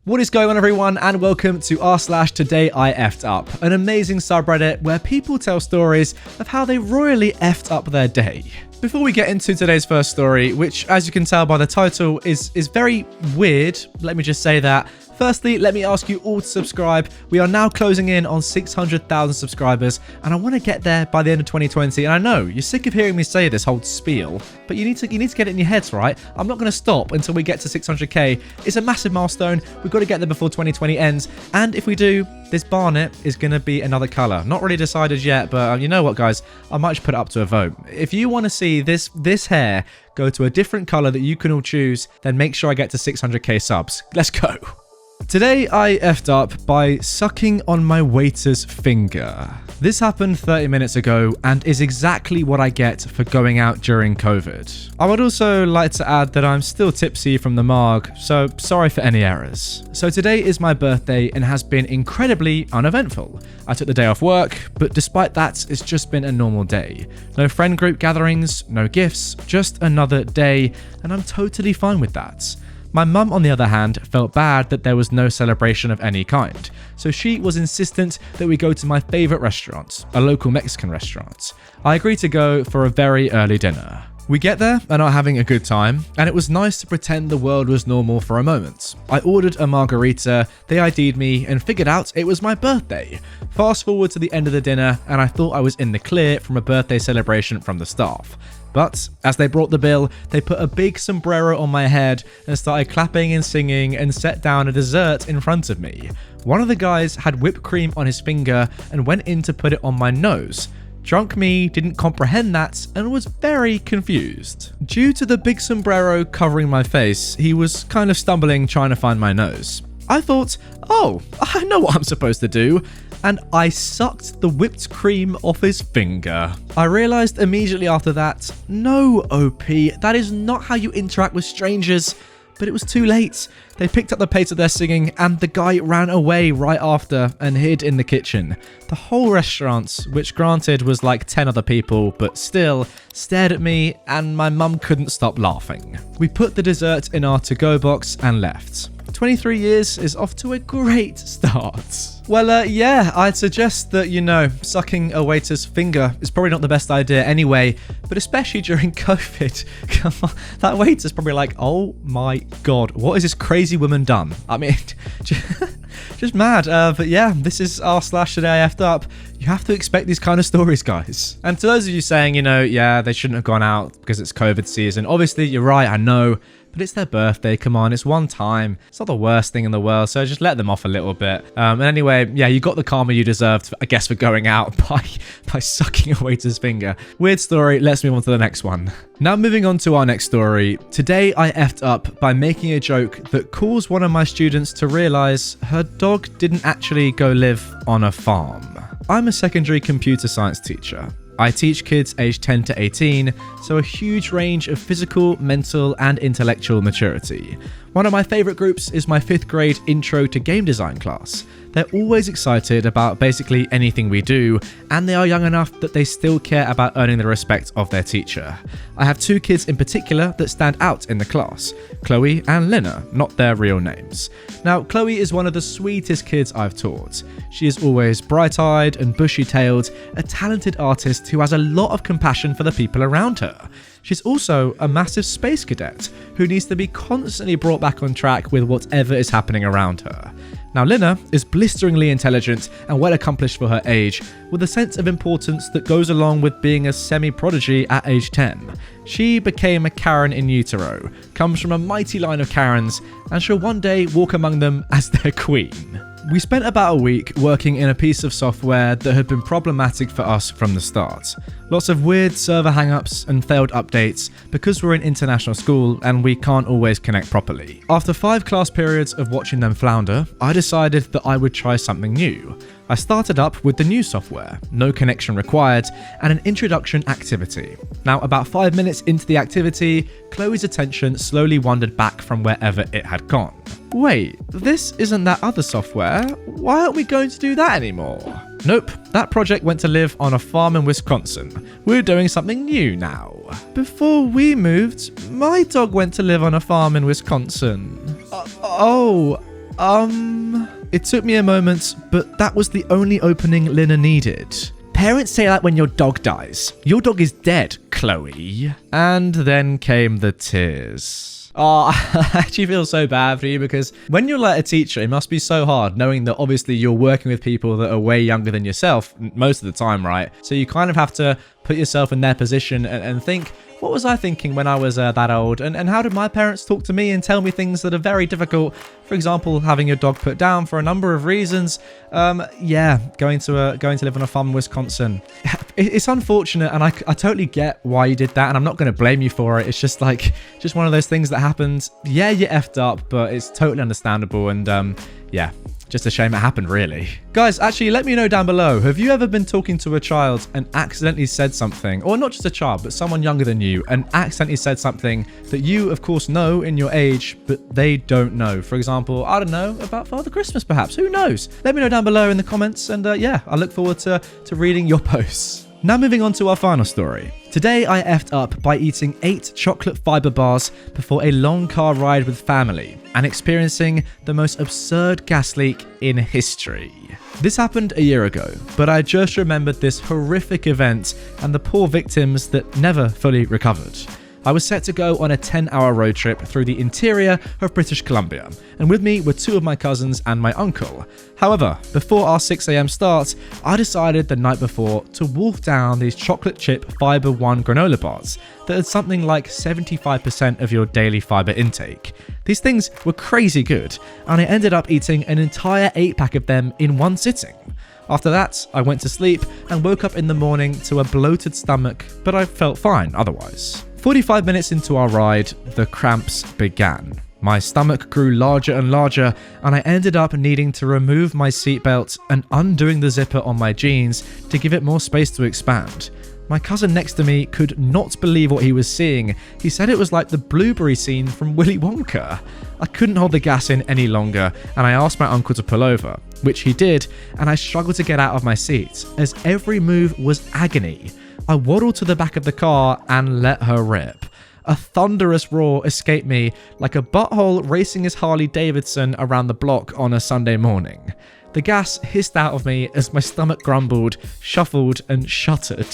What is going on, everyone, and welcome to r/TodayIF, an amazing subreddit where people tell stories of how they royally effed up their day. Before we get into today's first story, which, as you can tell by the title, is very weird, let me just say that. Firstly, let me ask you all to subscribe. We are now closing in on 600,000 subscribers, and I want to get there by the end of 2020. And I know you're sick of hearing me say this whole spiel, but you need to get it in your heads, right? I'm not going to stop until we get to 600k. It's a massive milestone. We've got to get there before 2020 ends, and if we do, this Barnet is going to be another color. Not really decided yet, but you know what, guys? I might just put it up to a vote. If you want to see this hair go to a different color that you can all choose, then make sure I get to 600k subs. Let's go. Today I effed up by sucking on my waiter's finger. This happened 30 minutes ago and is exactly what I get for going out during COVID. I would also like to add that I'm still tipsy from the marg, so sorry for any errors. So today is my birthday and has been incredibly uneventful. I took the day off work, but despite that, it's just been a normal day. No friend group gatherings, no gifts, just another day, and I'm totally fine with that. My mum, on the other hand, felt bad that there was no celebration of any kind, so she was insistent that we go to my favourite restaurant, a local Mexican restaurant. I agreed to go for a very early dinner. We get there and are having a good time, and it was nice to pretend the world was normal for a moment. I ordered a margarita, they ID'd me, and figured out it was my birthday. Fast forward to the end of the dinner, and I thought I was in the clear from a birthday celebration from the staff. But as they brought the bill, they put a big sombrero on my head and started clapping and singing and set down a dessert in front of me. One of the guys had whipped cream on his finger and went in to put it on my nose. Drunk me didn't comprehend that and was very confused. Due to the big sombrero covering my face, he was kind of stumbling trying to find my nose. I thought, oh, I know what I'm supposed to do, and I sucked the whipped cream off his finger. I realized immediately after that, no, OP, that is not how you interact with strangers. But it was too late. They picked up the pace of their singing and the guy ran away right after and hid in the kitchen. The whole restaurant, which granted was like 10 other people, but still, stared at me and my mum couldn't stop laughing. We put the dessert in our to-go box and left. 23 years is off to a great start. Well, yeah, I'd suggest that, sucking a waiter's finger is probably not the best idea anyway, but especially during COVID. Come on, that waiter's probably like, oh my God, what has this crazy woman done? I mean, just mad. But yeah, this is r/Today I effed up. You have to expect these kind of stories, guys. And to those of you saying, yeah, they shouldn't have gone out because it's COVID season. Obviously, you're right, I know. But it's their birthday, come on, it's one time. It's not the worst thing in the world, so just let them off a little bit. And anyway, yeah, you got the karma you deserved, I guess, for going out by sucking a waiter's finger. Weird story, let's move on to the next one. Now moving on to our next story. Today I effed up by making a joke that caused one of my students to realise her dog didn't actually go live on a farm. I'm a secondary computer science teacher. I teach kids aged 10 to 18, so a huge range of physical, mental, and intellectual maturity. One of my favourite groups is my 5th grade Intro to Game Design class. They're always excited about basically anything we do, and they are young enough that they still care about earning the respect of their teacher. I have 2 kids in particular that stand out in the class, Chloe and Lina, not their real names. Now, Chloe is one of the sweetest kids I've taught. She is always bright-eyed and bushy-tailed, a talented artist who has a lot of compassion for the people around her. She's also a massive space cadet who needs to be constantly brought back on track with whatever is happening around her. Now, Lina is blisteringly intelligent and well accomplished for her age, with a sense of importance that goes along with being a semi-prodigy at age 10. She became a Karen in utero, comes from a mighty line of Karens, and shall one day walk among them as their queen. We spent about a week working in a piece of software that had been problematic for us from the start. Lots of weird server hangups and failed updates because we're an international school and we can't always connect properly. After 5 class periods of watching them flounder, I decided that I would try something new. I started up with the new software, no connection required, and an introduction activity. Now, about 5 minutes into the activity, Chloe's attention slowly wandered back from wherever it had gone. Wait, this isn't that other software? Why aren't we going to do that anymore? Nope, that project went to live on a farm in Wisconsin. We're doing something new now. Before we moved, my dog went to live on a farm in Wisconsin. Oh, It took me a moment, but that was the only opening Lina needed. Parents say that when your dog dies. Your dog is dead, Chloe. And then came the tears. Oh, I actually feel so bad for you because when you're like a teacher, it must be so hard knowing that obviously you're working with people that are way younger than yourself most of the time, right? So you kind of have to put yourself in their position and think, what was I thinking when I was that old? And how did my parents talk to me and tell me things that are very difficult? For example, having your dog put down for a number of reasons. Going to live on a farm in Wisconsin. It's unfortunate, and I totally get why you did that, and I'm not going to blame you for it. It's just one of those things that happened. Yeah, you effed up, but it's totally understandable, and just a shame it happened, really. Guys, actually, let me know down below. Have you ever been talking to a child and accidentally said something, or not just a child, but someone younger than you, and accidentally said something that you, of course, know in your age, but they don't know? For example, I don't know, about Father Christmas, perhaps. Who knows? Let me know down below in the comments, and I look forward to reading your posts. Now moving on to our final story. Today I effed up by eating 8 chocolate fiber bars before a long car ride with family and experiencing the most absurd gas leak in history. This happened a year ago, but I just remembered this horrific event and the poor victims that never fully recovered. I was set to go on a 10-hour road trip through the interior of British Columbia, and with me were 2 of my cousins and my uncle. However, before our 6 a.m. start, I decided the night before to wolf down these chocolate chip Fiber One granola bars that had something like 75% of your daily fiber intake. These things were crazy good, and I ended up eating an entire 8-pack of them in one sitting. After that, I went to sleep and woke up in the morning to a bloated stomach, but I felt fine otherwise. 45 minutes into our ride, the cramps began. My stomach grew larger and larger, and I ended up needing to remove my seatbelt and undoing the zipper on my jeans to give it more space to expand. My cousin next to me could not believe what he was seeing. He said it was like the blueberry scene from Willy Wonka. I couldn't hold the gas in any longer, and I asked my uncle to pull over, which he did, and I struggled to get out of my seat, as every move was agony. I waddled to the back of the car and let her rip. A thunderous roar escaped me like a butthole racing his Harley Davidson around the block on a Sunday morning. The gas hissed out of me as my stomach grumbled, shuffled, and shuddered.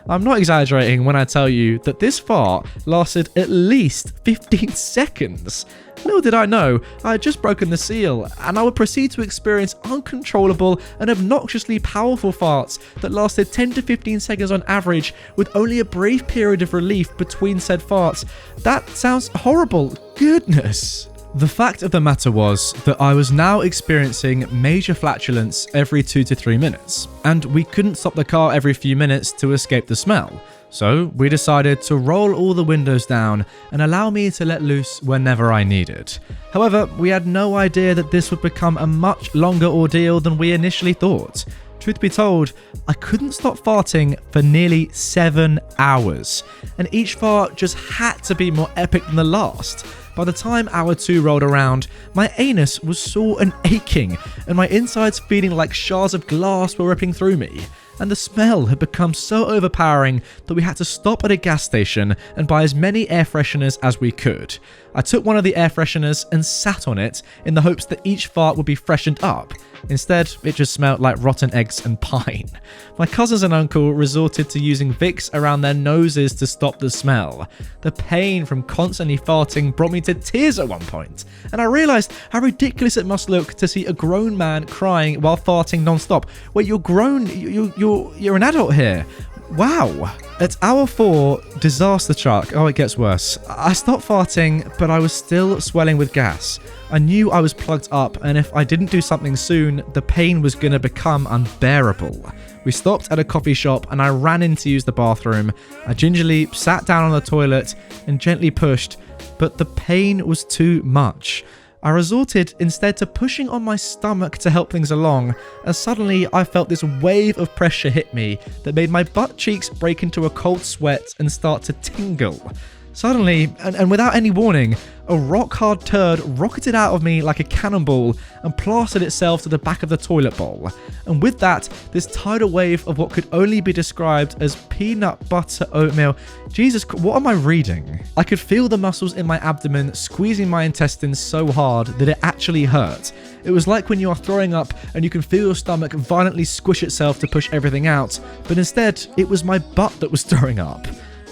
I'm not exaggerating when I tell you that this fart lasted at least 15 seconds. Little did I know, I had just broken the seal, and I would proceed to experience uncontrollable and obnoxiously powerful farts that lasted 10 to 15 seconds on average, with only a brief period of relief between said farts. That sounds horrible. Goodness. The fact of the matter was that I was now experiencing major flatulence every 2 to 3 minutes, and we couldn't stop the car every few minutes to escape the smell. So we decided to roll all the windows down and allow me to let loose whenever I needed. However, we had no idea that this would become a much longer ordeal than we initially thought. Truth be told, I couldn't stop farting for nearly 7 hours, and each fart just had to be more epic than the last. By the time hour 2 rolled around, my anus was sore and aching, and my insides feeling like shards of glass were ripping through me. And the smell had become so overpowering that we had to stop at a gas station and buy as many air fresheners as we could. I took one of the air fresheners and sat on it in the hopes that each fart would be freshened up. Instead, it just smelled like rotten eggs and pine. My cousins and uncle resorted to using Vicks around their noses to stop the smell. The pain from constantly farting brought me to tears at one point, and I realised how ridiculous it must look to see a grown man crying while farting non-stop. Wait, you're grown? You're an adult here. Wow. At hour 4, disaster truck. Oh, it gets worse. I stopped farting, but I was still swelling with gas. I knew I was plugged up, and if I didn't do something soon, the pain was going to become unbearable. We stopped at a coffee shop, and I ran in to use the bathroom. I gingerly sat down on the toilet and gently pushed, but the pain was too much. I resorted instead to pushing on my stomach to help things along, as suddenly I felt this wave of pressure hit me that made my butt cheeks break into a cold sweat and start to tingle. Suddenly, and without any warning, a rock-hard turd rocketed out of me like a cannonball and plastered itself to the back of the toilet bowl. And with that, this tidal wave of what could only be described as peanut butter oatmeal. Jesus, what am I reading? I could feel the muscles in my abdomen squeezing my intestines so hard that it actually hurt. It was like when you are throwing up and you can feel your stomach violently squish itself to push everything out, but instead, it was my butt that was throwing up.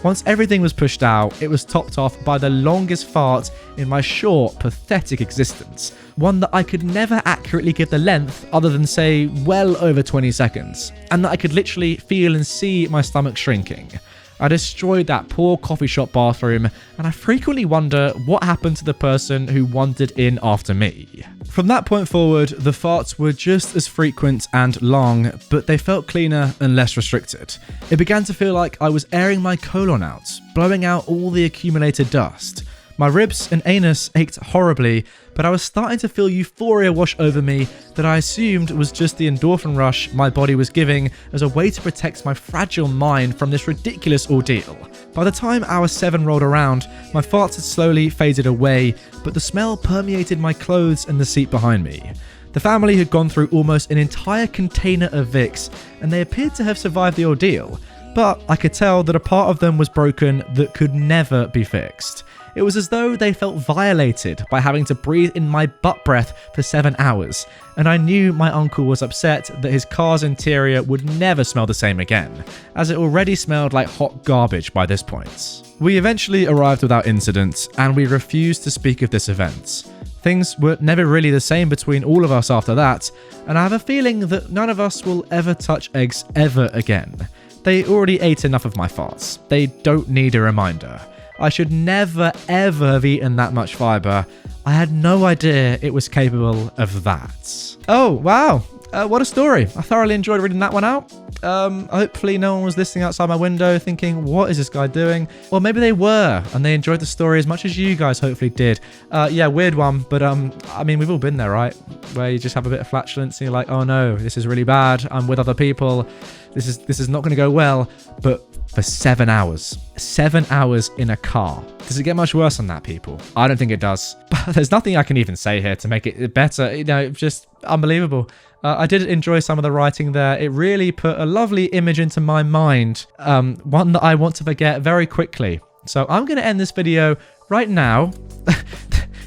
Once everything was pushed out, it was topped off by the longest fart in my short, pathetic existence. One that I could never accurately give the length other than say well over 20 seconds, and that I could literally feel and see my stomach shrinking. I destroyed that poor coffee shop bathroom, and I frequently wonder what happened to the person who wandered in after me. From that point forward, the farts were just as frequent and long, but they felt cleaner and less restricted. It began to feel like I was airing my colon out, blowing out all the accumulated dust. My ribs and anus ached horribly, but I was starting to feel euphoria wash over me that I assumed was just the endorphin rush my body was giving as a way to protect my fragile mind from this ridiculous ordeal. By the time hour 7 rolled around, my farts had slowly faded away, but the smell permeated my clothes and the seat behind me. The family had gone through almost an entire container of Vicks, and they appeared to have survived the ordeal, but I could tell that a part of them was broken that could never be fixed. It was as though they felt violated by having to breathe in my butt breath for 7 hours, and I knew my uncle was upset that his car's interior would never smell the same again, as it already smelled like hot garbage by this point. We eventually arrived without incident, and we refused to speak of this event. Things were never really the same between all of us after that, and I have a feeling that none of us will ever touch eggs ever again. They already ate enough of my farts. They don't need a reminder. I should never ever have eaten that much fiber. I had no idea it was capable of that. Oh, wow. What a story. I thoroughly enjoyed reading that one out. Hopefully no one was listening outside my window thinking, what is this guy doing? Well, maybe they were, and they enjoyed the story as much as you guys hopefully did. Yeah, weird one, but I mean, we've all been there, right? Where you just have a bit of flatulence and you're like, oh no, this is really bad. I'm with other people. This is not going to go well. But for 7 hours. 7 hours in a car. Does it get much worse than that, people? I don't think it does. But there's nothing I can even say here to make it better. You know, just unbelievable. I did enjoy some of the writing there. It really put a lovely image into my mind. One that I want to forget very quickly. So I'm going to end this video right now.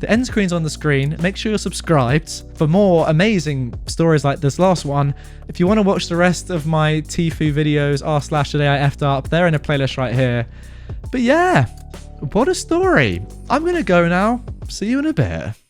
The end screen's on the screen. Make sure you're subscribed for more amazing stories like this last one. If you want to watch the rest of my TIFU videos, r/TodayIF, they're in a playlist right here. But yeah, what a story. I'm going to go now. See you in a bit.